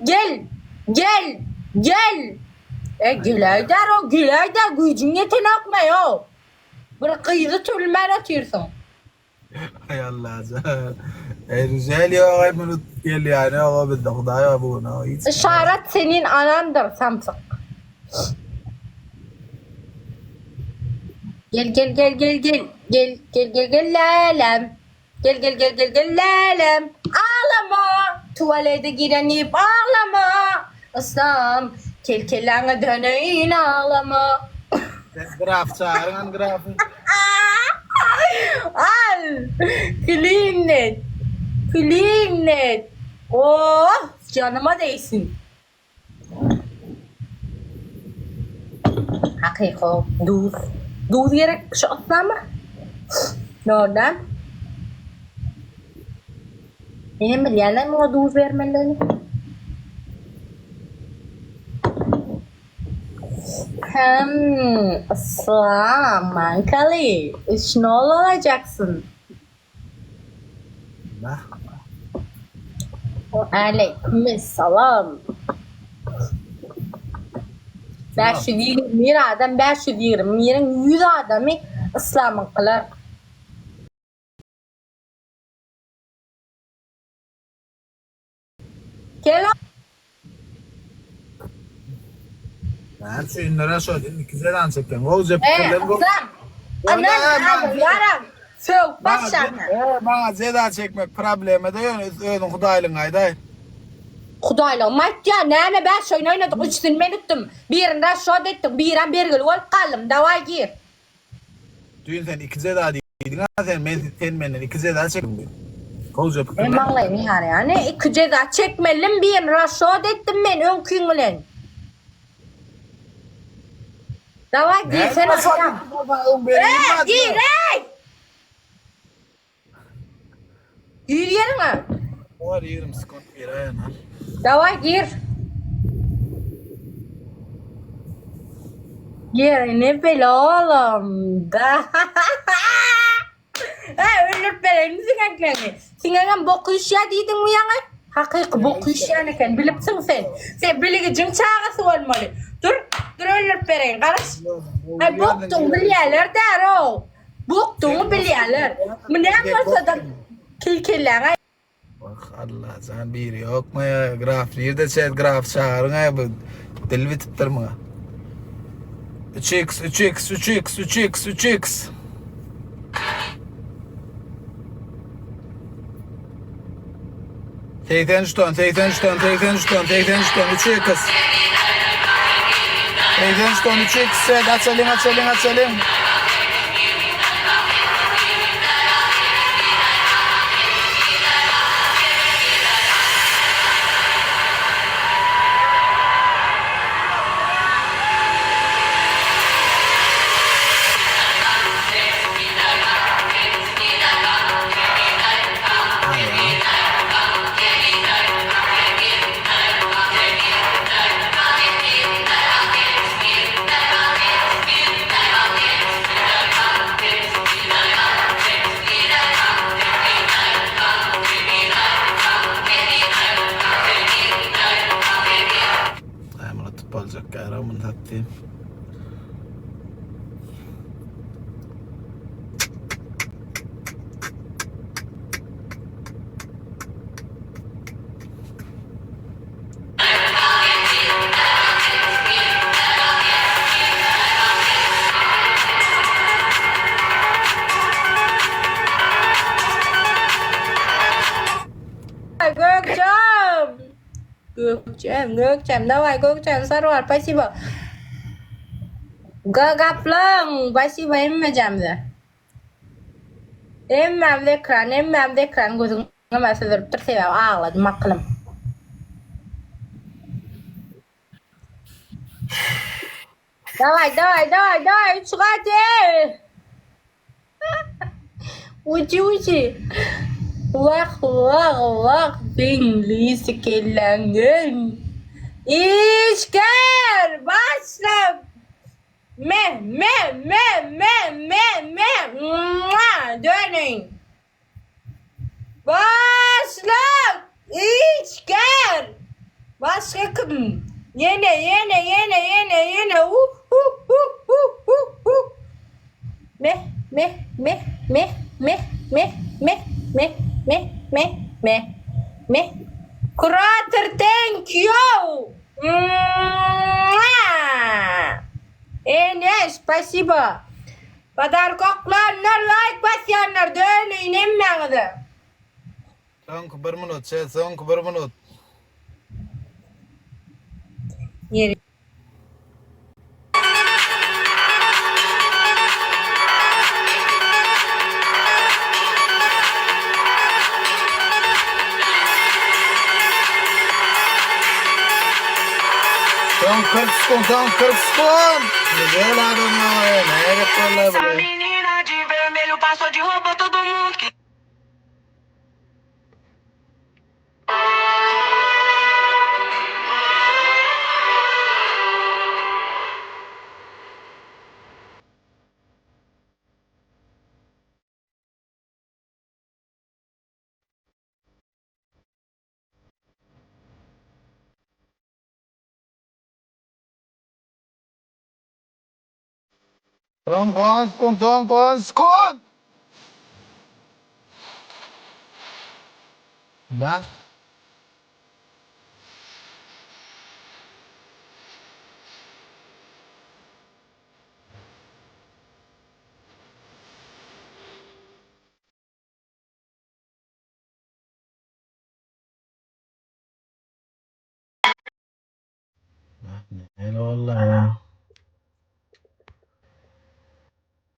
Gel. Gel. Gel. Gülayder o gülayder gücün yeten akma yo. Bir kıydı tülmen atıyorsun. Hay Allah can. Güzel ya ay bunu gel yani o bir dokda ya bu ne hiç. İşaret senin anandır Samsık. Gel gel gel gel gel. Gel gel gel gel lalem. Gel gel gel gel gel lalem. Ağlama. Tuvalete girenip ağlama. Islam. Kelkelana döneyin ağlama. Sen graf çağırın grafı. Al. Clean net. Clean net. Oh canıma değsin. Hakiko dur. Dur diyerek şu atlama. Oradan. Benim bilyenler o dur vermelerini. Aslan mankali. Şnol olacaksın. Nah. Aleykümselam. 520 adam 520 yerin 100 adamı İslam'ın kılar. Gel. Ben şu ünlere söyledim ikizeden çektim. Olacak fikirlerim bu. Anan yaram. Soğuk başlarına. Bana zeda çekmek problemi de önün Hudaylığın ayday. Hudayla matya neme ben şöyle oynadık üçsün ben ettim. Birini raşad ettim. Birini bir gül ol kalım davay gir. Dün sen ikizeda değildin ha sen benden ikizeda çektim. Olacak fikirlerim. Emanlayın nihar yani. İki ceza çekmelim birini raşad ettim ben ön küngülen. Davay gir sen aslan. Gir ey. Gir yerine. Var yerim sıkıntı bir ayağına. Davay gir. Gir ne böyle oğlum da. Ölür beleni sineklerini. Sineklen boku iş ya deydin mi yana? Hakiki boku iş yani kan bilipsin sen. Sen biligicin çağısı olmalı. Dur ölür beleni karış. Ay boktun bilyeler der o. Boktun bilyeler. Bu ne varsa da kilkiller. Bak Allah sen biri yok mu ya? Graf yerde çet graf çağırın ya bu dil bitip durma. 3x 3x 3x 3x 3x. Teyten şton, teyten şton, teyten şton, teyten şton, 3x. Teyten şton, 3x, açalım, açalım, açalım. Olacak kahraman hattı. Gökçem давай Gökçem sarvar спасибо. Gagaplım спасибо emmecemde. Emmemde ekran gözüm meseledir sebep ağladım aklım. Давай çıkart. Uci. Vah Bingli sikellengin. İşker başla. Me. Dönün. Başla. İşker. Başka kim? Yine. Meh, meh, meh, meh, meh, meh, meh, meh, meh, meh, meh, meh. Kurator, thank you. Спасибо. Подаркокларына лайк басганlar da öyle inanmağıdı. Son 1 minut, son 1 minut. Yeri. Son 40 sekund, son 40 sekund. Güzel adamlar ya. Neye yapıyorlar Essa böyle? menina de vermelho passou de roubou todo mundo que Son 10 sekund, son 10 sekund. Bak.